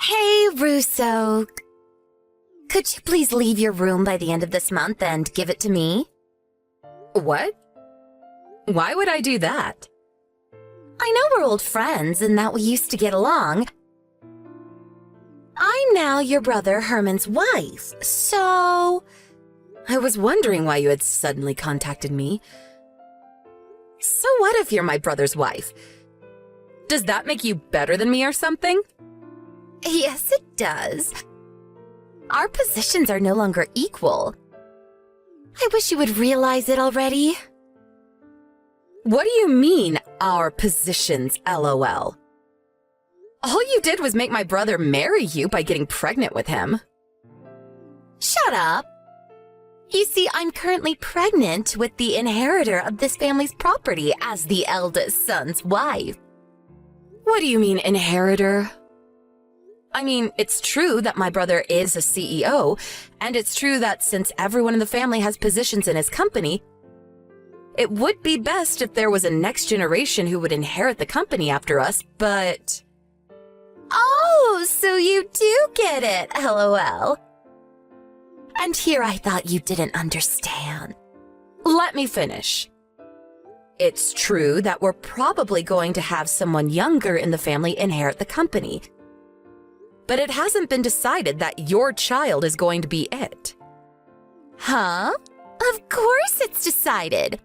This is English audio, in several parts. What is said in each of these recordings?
Hey, Russo. Could you please leave your room by the end of this month and give it to me? What? Why would I do that? I know we're old friends and that we used to get along. I'm now your brother Herman's wife, so... I was wondering why you had suddenly contacted me. So what if you're my brother's wife? Does that make you better than me or something? Yes, it does. Our positions are no longer equal. I wish you would realize it already. What do you mean, our positions, LOL? All you did was make my brother marry you by getting pregnant with him. Shut up. You see, I'm currently pregnant with the inheritor of this family's property as the eldest son's wife. What do you mean, inheritor? I mean, it's true that my brother is a CEO, and it's true that since everyone in the family has positions in his company, it would be best if there was a next generation who would inherit the company after us, but... Oh, so you do get it, LOL. And here I thought you didn't understand. Let me finish. It's true that we're probably going to have someone younger in the family inherit the company, but it hasn't been decided that your child is going to be it. Huh? Of course it's decided.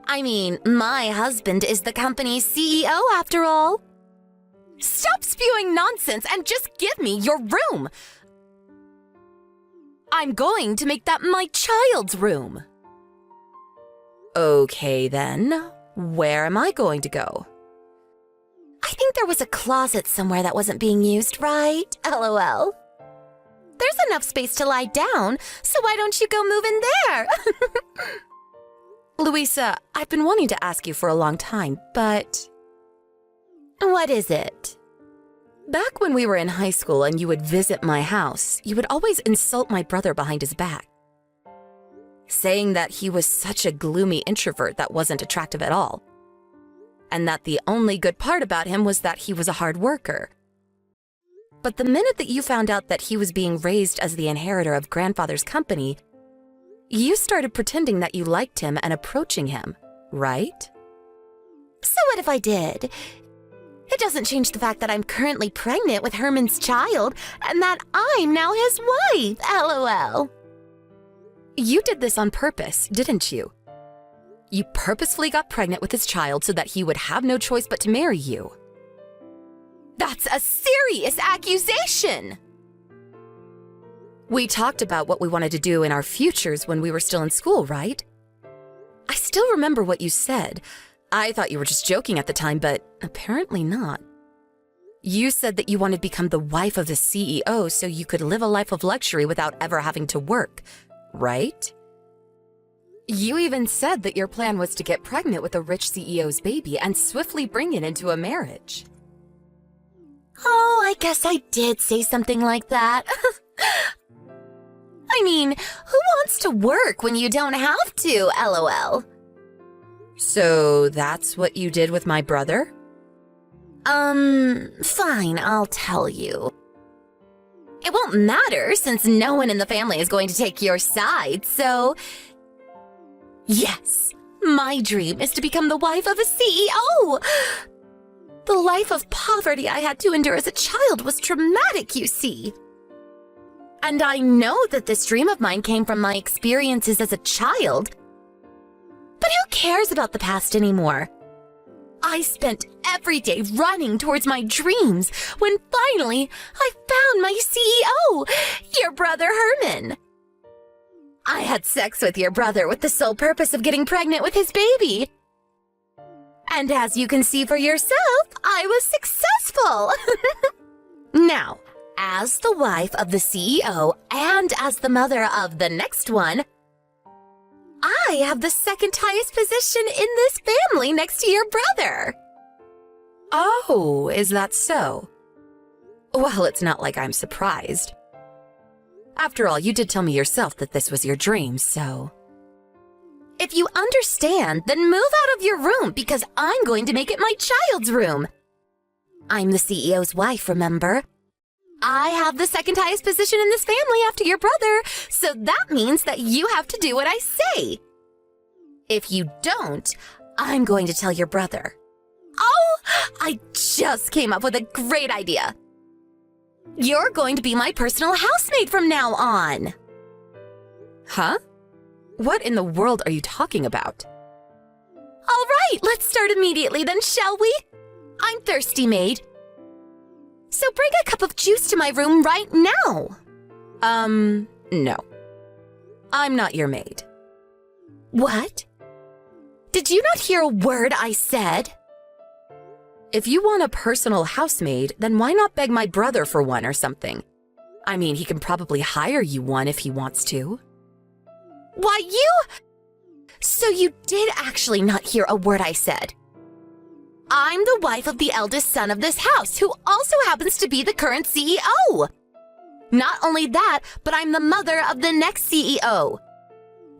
I mean, my husband is the company's CEO after all. Stop spewing nonsense and just give me your room. I'm going to make that my child's room. Okay then, where am I going to go? I think there was a closet somewhere that wasn't being used, right? LOL. There's enough space to lie down, so why don't you go move in there? Louisa, I've been wanting to ask you for a long time, but... What is it? Back when we were in high school and you would visit my house, you would always insult my brother behind his back, saying that he was such a gloomy introvert that wasn't attractive at all, and that the only good part about him was that he was a hard worker. But the minute that you found out that he was being raised as the inheritor of grandfather's company, you started pretending that you liked him and approaching him, right? So what if I did? It doesn't change the fact that I'm currently pregnant with Herman's child and that I'm now his wife, LOL. You did this on purpose, didn't you? You purposefully got pregnant with his child so that he would have no choice but to marry you. That's a serious accusation! We talked about what we wanted to do in our futures when we were still in school, right? I still remember what you said. I thought you were just joking at the time, but apparently not. You said that you wanted to become the wife of the CEO so you could live a life of luxury without ever having to work, right? You even said that your plan was to get pregnant with a rich CEO's baby and swiftly bring it into a marriage. Oh, I guess I did say something like that. I mean, who wants to work when you don't have to, LOL? So that's what you did with my brother? Fine, I'll tell you. It won't matter since no one in the family is going to take your side, so... Yes, my dream is to become the wife of a CEO! The life of poverty I had to endure as a child was traumatic, you see. And I know that this dream of mine came from my experiences as a child. But who cares about the past anymore? I spent every day running towards my dreams when finally I found my CEO, your brother Herman. I had sex with your brother with the sole purpose of getting pregnant with his baby. And as you can see for yourself, I was successful. Now, as the wife of the CEO and as the mother of the next one, I have the second highest position in this family next to your brother. Oh, is that so? Well, it's not like I'm surprised. After all, you did tell me yourself that this was your dream, so... If you understand, then move out of your room because I'm going to make it my child's room. I'm the CEO's wife, remember? I have the second highest position in this family after your brother, so that means that you have to do what I say. If you don't, I'm going to tell your brother. Oh, I just came up with a great idea. You're going to be my personal housemaid from now on. Huh? What in the world are you talking about? All right, let's start immediately then, shall we? I'm thirsty, maid. So bring a cup of juice to my room right now. No. I'm not your maid. What? Did you not hear a word I said? If you want a personal housemaid, then why not beg my brother for one or something? I mean, he can probably hire you one if he wants to. Why, you... So you did actually not hear a word I said. I'm the wife of the eldest son of this house, who also happens to be the current CEO. Not only that, but I'm the mother of the next CEO.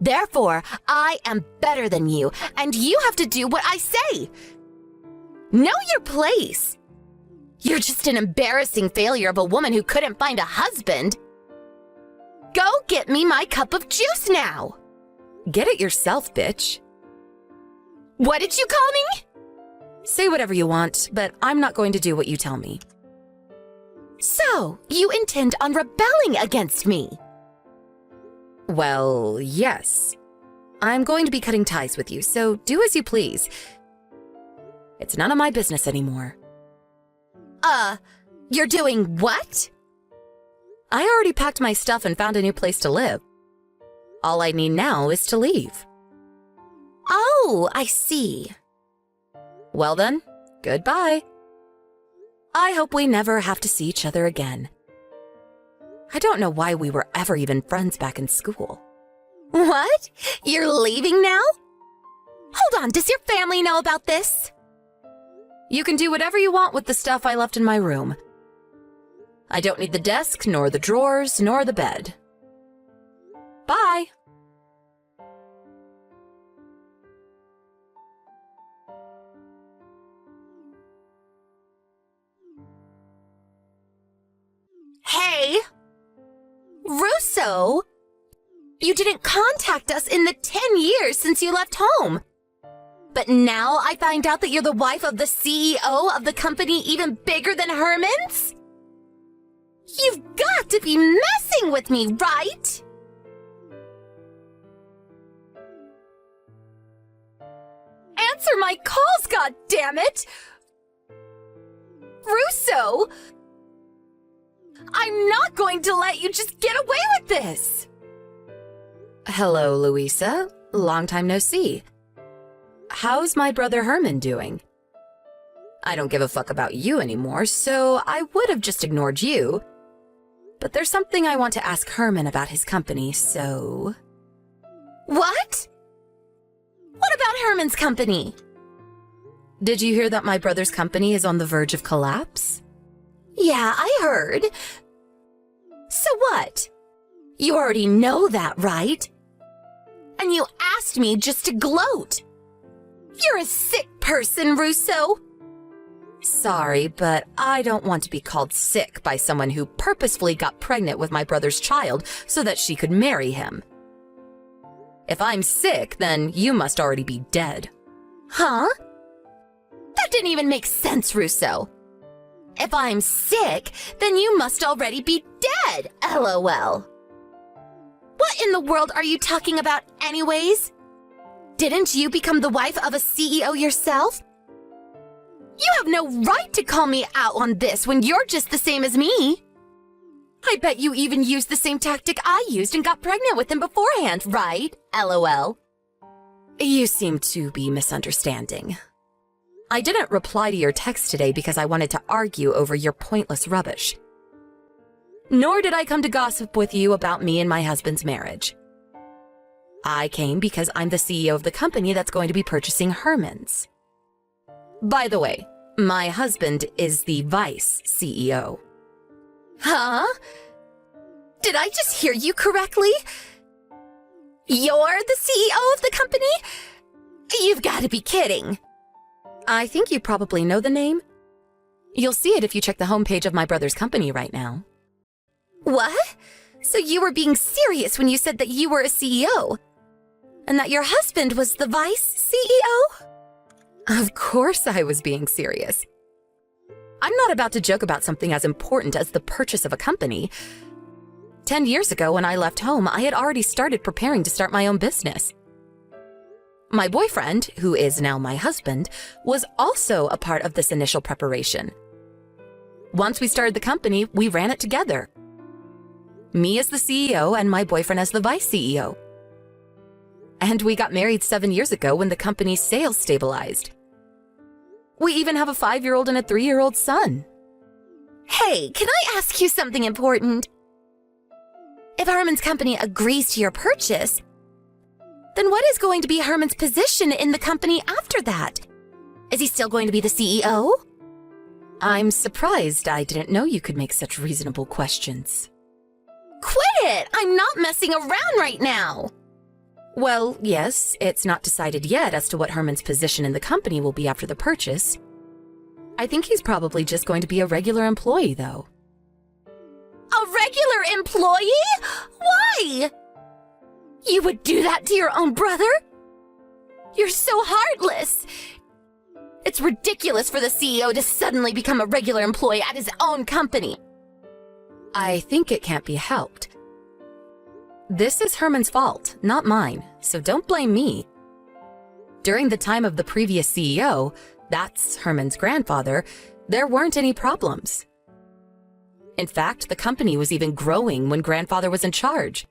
Therefore, I am better than you, and you have to do what I say. Know your place. You're just an embarrassing failure of a woman who couldn't find a husband. Go get me my cup of juice now. Get it yourself, bitch. What did you call me? Say whatever you want, but I'm not going to do what you tell me. So, you intend on rebelling against me? Well, yes. I'm going to be cutting ties with you, so do as you please. It's none of my business anymore. You're doing what? I already packed my stuff and found a new place to live. All I need now is to leave. Oh, I see. Well then, goodbye. I hope we never have to see each other again. I don't know why we were ever even friends back in school. What? You're leaving now? Hold on, does your family know about this? You can do whatever you want with the stuff I left in my room. I don't need the desk, nor the drawers, nor the bed. Bye. Hey! Russo! You didn't contact us in the 10 years since you left home. But now I find out that you're the wife of the CEO of the company even bigger than Herman's? You've got to be messing with me, right? Answer my calls, goddammit! Russo! I'm not going to let you just get away with this! Hello, Louisa. Long time no see. How's my brother Herman doing? I don't give a fuck about you anymore, so I would have just ignored you. But there's something I want to ask Herman about his company, so... What? What about Herman's company? Did you hear that my brother's company is on the verge of collapse? Yeah, I heard. So what? You already know that, right? And you asked me just to gloat. You're a sick person, Russo. Sorry, but I don't want to be called sick by someone who purposefully got pregnant with my brother's child so that she could marry him. If I'm sick, then you must already be dead. Huh? That didn't even make sense, Russo. If I'm sick, then you must already be dead, LOL. What in the world are you talking about anyways? Didn't you become the wife of a CEO yourself? You have no right to call me out on this when you're just the same as me. I bet you even used the same tactic I used and got pregnant with him beforehand, right? LOL. You seem to be misunderstanding. I didn't reply to your text today because I wanted to argue over your pointless rubbish. Nor did I come to gossip with you about me and my husband's marriage. I came because I'm the CEO of the company that's going to be purchasing Herman's. By the way, my husband is the vice CEO. Huh? Did I just hear you correctly? You're the CEO of the company? You've got to be kidding. I think you probably know the name. You'll see it if you check the homepage of my brother's company right now. What? So you were being serious when you said that you were a CEO? And that your husband was the vice CEO? Of course I was being serious. I'm not about to joke about something as important as the purchase of a company. 10 years ago, when I left home, I had already started preparing to start my own business. My boyfriend, who is now my husband, was also a part of this initial preparation. Once we started the company, we ran it together. Me as the CEO and my boyfriend as the vice CEO. And we got married 7 years ago when the company's sales stabilized. We even have a 5-year-old and a 3-year-old son. Hey, can I ask you something important? If Herman's company agrees to your purchase, then what is going to be Herman's position in the company after that? Is he still going to be the CEO? I'm surprised I didn't know you could make such reasonable questions. Quit it! I'm not messing around right now! Well, yes, it's not decided yet as to what Herman's position in the company will be after the purchase. I think he's probably just going to be a regular employee, though. A regular employee? Why? You would do that to your own brother? You're so heartless. It's ridiculous for the CEO to suddenly become a regular employee at his own company. I think it can't be helped. This is Herman's fault, not mine, so don't blame me. During the time of the previous CEO, that's Herman's grandfather, there weren't any problems. In fact, the company was even growing when grandfather was in charge.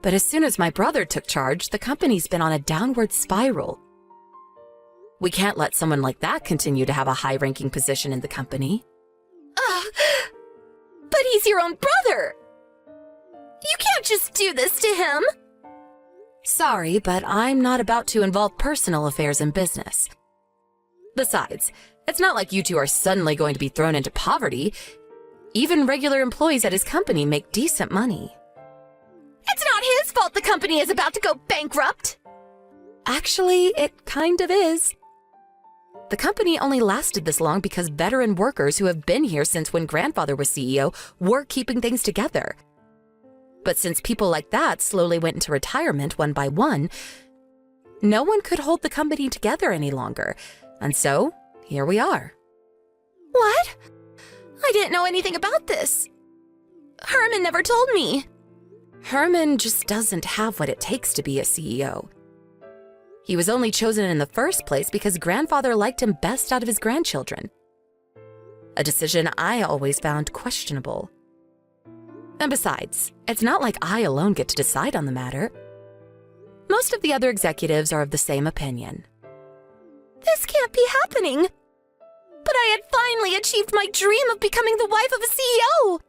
But as soon as my brother took charge, the company's been on a downward spiral. We can't let someone like that continue to have a high-ranking position in the company. But he's your own brother! You can't just do this to him! Sorry, but I'm not about to involve personal affairs in business. Besides, it's not like you two are suddenly going to be thrown into poverty. Even regular employees at his company make decent money. It's not his fault the company is about to go bankrupt! Actually, it kind of is. The company only lasted this long because veteran workers who have been here since when grandfather was CEO were keeping things together. But since people like that slowly went into retirement one by one, no one could hold the company together any longer. And so, here we are. What? I didn't know anything about this. Herman never told me. Herman just doesn't have what it takes to be a CEO. He was only chosen in the first place because grandfather liked him best out of his grandchildren. A decision I always found questionable. And besides, it's not like I alone get to decide on the matter. Most of the other executives are of the same opinion. This can't be happening. But I had finally achieved my dream of becoming the wife of a CEO.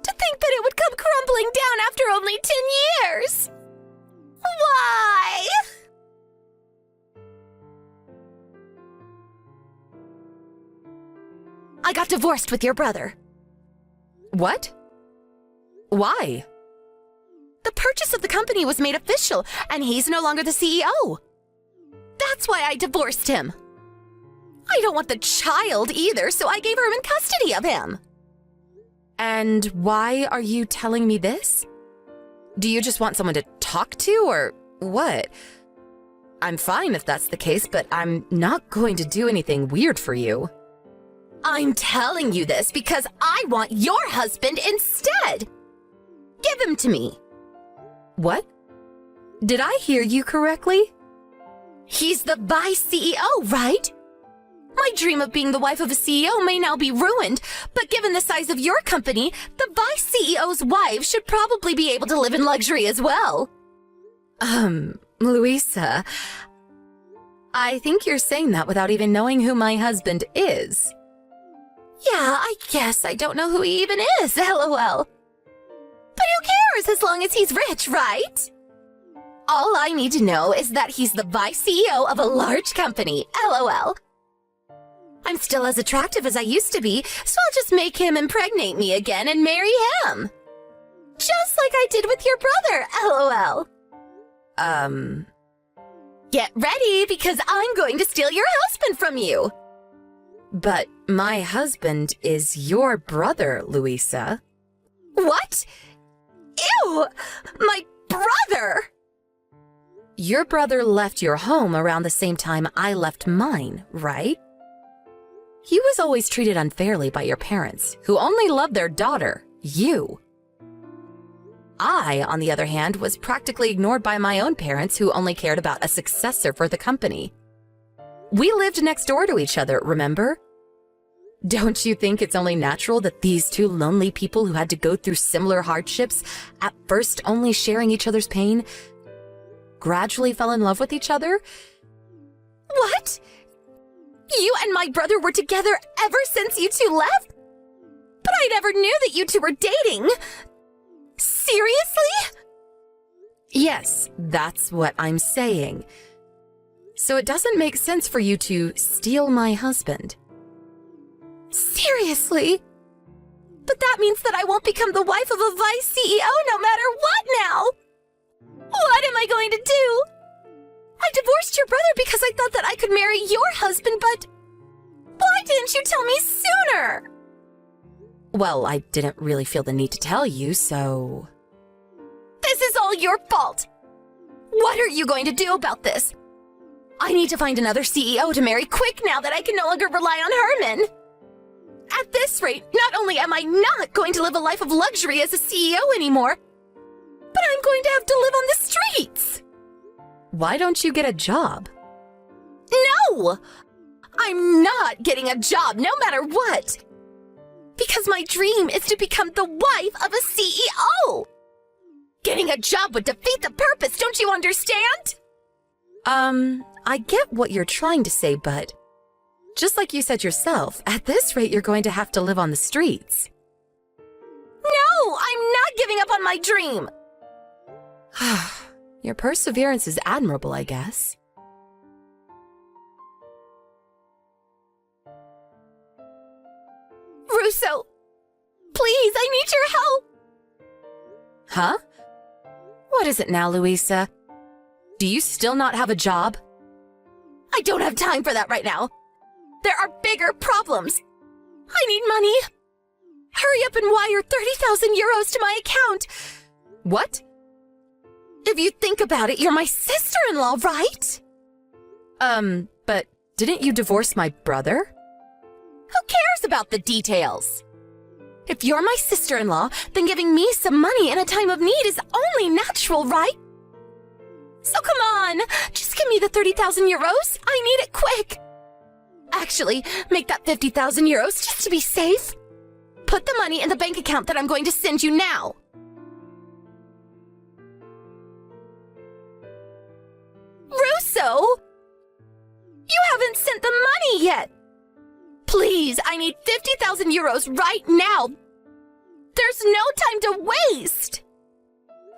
To think that it would come crumbling down after only 10 years. Why? I got divorced with your brother. What? Why? The purchase of the company was made official, and he's no longer the CEO. That's why I divorced him. I don't want the child either, so I gave Herman custody of him. And why are you telling me this? Do you just want someone to talk to, or what? I'm fine if that's the case, but I'm not going to do anything weird for you. I'm telling you this because I want your husband instead. Give him to me. What? Did I hear you correctly? He's the vice CEO, right? My dream of being the wife of a CEO may now be ruined, but given the size of your company, the vice CEO's wife should probably be able to live in luxury as well. Louisa, I think you're saying that without even knowing who my husband is. Yeah, I guess I don't know who he even is, LOL. But who cares as long as he's rich, right? All I need to know is that he's the vice CEO of a large company, LOL. I'm still as attractive as I used to be, so I'll just make him impregnate me again and marry him. Just like I did with your brother, LOL. Get ready, because I'm going to steal your husband from you. But my husband is your brother, Louisa. What? Ew! My brother! Your brother left your home around the same time I left mine, right? He was always treated unfairly by your parents, who only loved their daughter, you. I, on the other hand, was practically ignored by my own parents who only cared about a successor for the company. We lived next door to each other, remember? Don't you think it's only natural that these two lonely people who had to go through similar hardships, at first only sharing each other's pain, gradually fell in love with each other? What? You and my brother were together ever since you two left? But I never knew that you two were dating. Seriously? Yes, that's what I'm saying. So it doesn't make sense for you to steal my husband. Seriously? But that means that I won't become the wife of a vice CEO no matter what now! What am I going to do? I divorced your brother because I thought that I could marry your husband, but why didn't you tell me sooner? Well, I didn't really feel the need to tell you, so... This is all your fault! What are you going to do about this? I need to find another CEO to marry quick now that I can no longer rely on Herman. At this rate, not only am I not going to live a life of luxury as a CEO anymore, but I'm going to have to live on the streets. Why don't you get a job? No! I'm not getting a job no matter what. Because my dream is to become the wife of a CEO. Getting a job would defeat the purpose, don't you understand? I get what you're trying to say, but just like you said yourself, at this rate you're going to have to live on the streets. No, I'm not giving up on my dream. Your perseverance is admirable, I guess. Russo, please, I need your help. Huh? What is it now, Louisa? Do you still not have a job? I don't have time for that right now. There are bigger problems. I need money. Hurry up and wire 30,000 euros to my account. What? If you think about it, you're my sister-in-law, right? But didn't you divorce my brother? Who cares about the details? If you're my sister-in-law, then giving me some money in a time of need is only natural, right? So come on, just give me the 30,000 euros. I need it quick. Actually, make that 50,000 euros just to be safe. Put the money in the bank account that I'm going to send you now. Russo! You haven't sent the money yet. Please, I need 50,000 euros right now. There's no time to waste.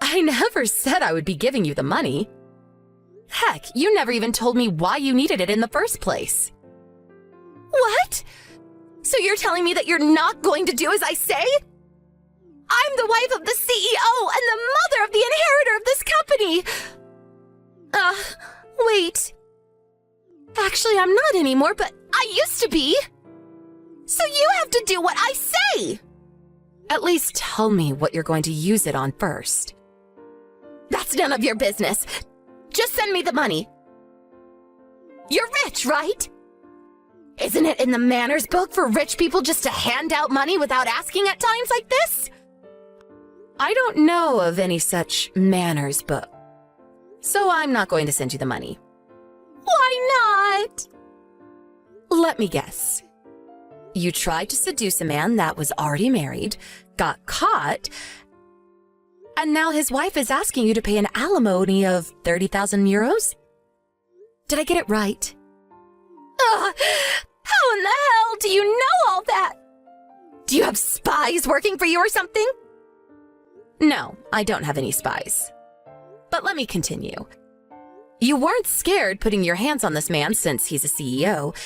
I never said I would be giving you the money. Heck, you never even told me why you needed it in the first place. What? So you're telling me that you're not going to do as I say? I'm the wife of the CEO and the mother of the inheritor of this company. Wait. Actually, I'm not anymore, but I used to be. So you have to do what I say. At least tell me what you're going to use it on first. That's none of your business. Just send me the money. You're rich, right? Isn't it in the manners book for rich people just to hand out money without asking at times like this? I don't know of any such manners book, so I'm not going to send you the money. Why not? Let me guess. You tried to seduce a man that was already married, got caught, and now his wife is asking you to pay an alimony of 30,000 euros? Did I get it right? How in the hell do you know all that? Do you have spies working for you or something? No, I don't have any spies. But let me continue. You weren't scared putting your hands on this man since he's a CEO.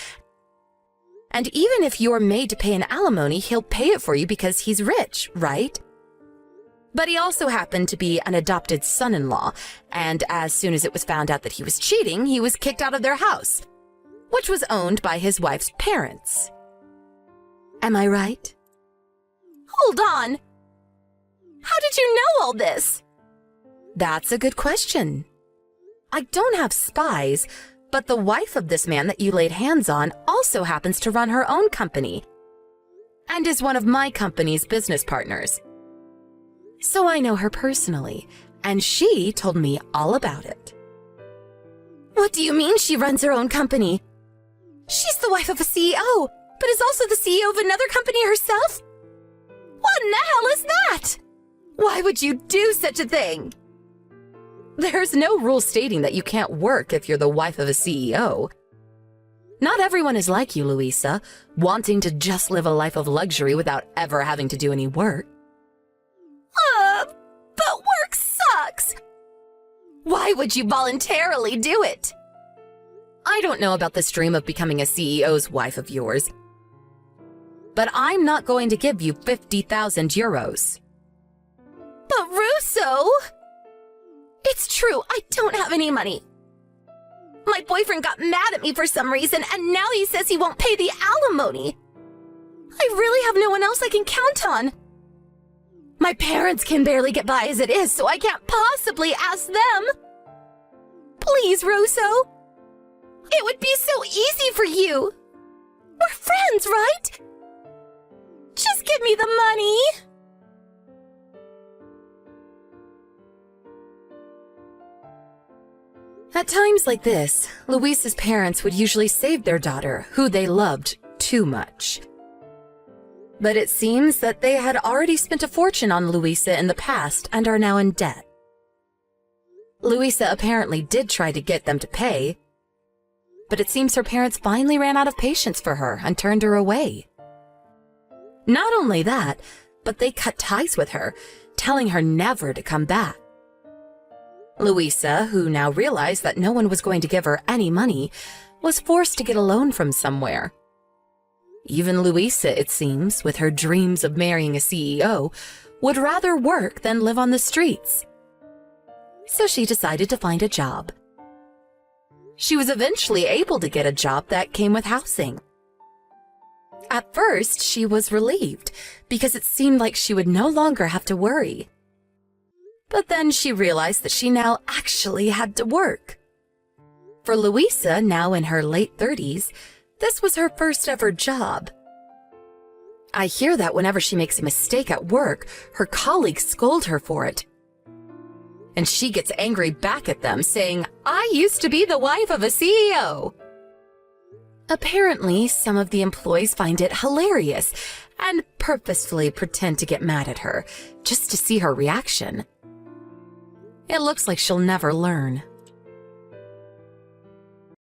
And even if you're made to pay an alimony, he'll pay it for you because he's rich, right? But he also happened to be an adopted son-in-law, and as soon as it was found out that he was cheating, he was kicked out of their house, which was owned by his wife's parents. Am I right? Hold on. How did you know all this? That's a good question. I don't have spies, but the wife of this man that you laid hands on also happens to run her own company and is one of my company's business partners. So I know her personally, and she told me all about it. What do you mean she runs her own company? She's the wife of a CEO, but is also the CEO of another company herself? What in the hell is that? Why would you do such a thing? There's no rule stating that you can't work if you're the wife of a CEO. Not everyone is like you, Louisa, wanting to just live a life of luxury without ever having to do any work. But work sucks. Why would you voluntarily do it? I don't know about this dream of becoming a CEO's wife of yours, but I'm not going to give you 50,000 euros. But Russo! It's true, I don't have any money. My boyfriend got mad at me for some reason, and now he says he won't pay the alimony. I really have no one else I can count on. My parents can barely get by as it is, so I can't possibly ask them. Please, Russo. It would be so easy for you. We're friends, right? Just give me the money. At times like this, Luisa's parents would usually save their daughter, who they loved too much. But it seems that they had already spent a fortune on Luisa in the past and are now in debt. Luisa apparently did try to get them to pay, but it seems her parents finally ran out of patience for her and turned her away. Not only that, but they cut ties with her, telling her never to come back. Luisa, who now realized that no one was going to give her any money, was forced to get a loan from somewhere. Even Luisa, it seems, with her dreams of marrying a CEO, would rather work than live on the streets. So she decided to find a job. She was eventually able to get a job that came with housing. At first, she was relieved because it seemed like she would no longer have to worry. But then she realized that she now actually had to work. For Luisa, now in her late 30s, this was her first ever job. I hear that whenever she makes a mistake at work, her colleagues scold her for it. And she gets angry back at them, saying, "I used to be the wife of a CEO." Apparently, some of the employees find it hilarious and purposefully pretend to get mad at her, just to see her reaction. It looks like she'll never learn.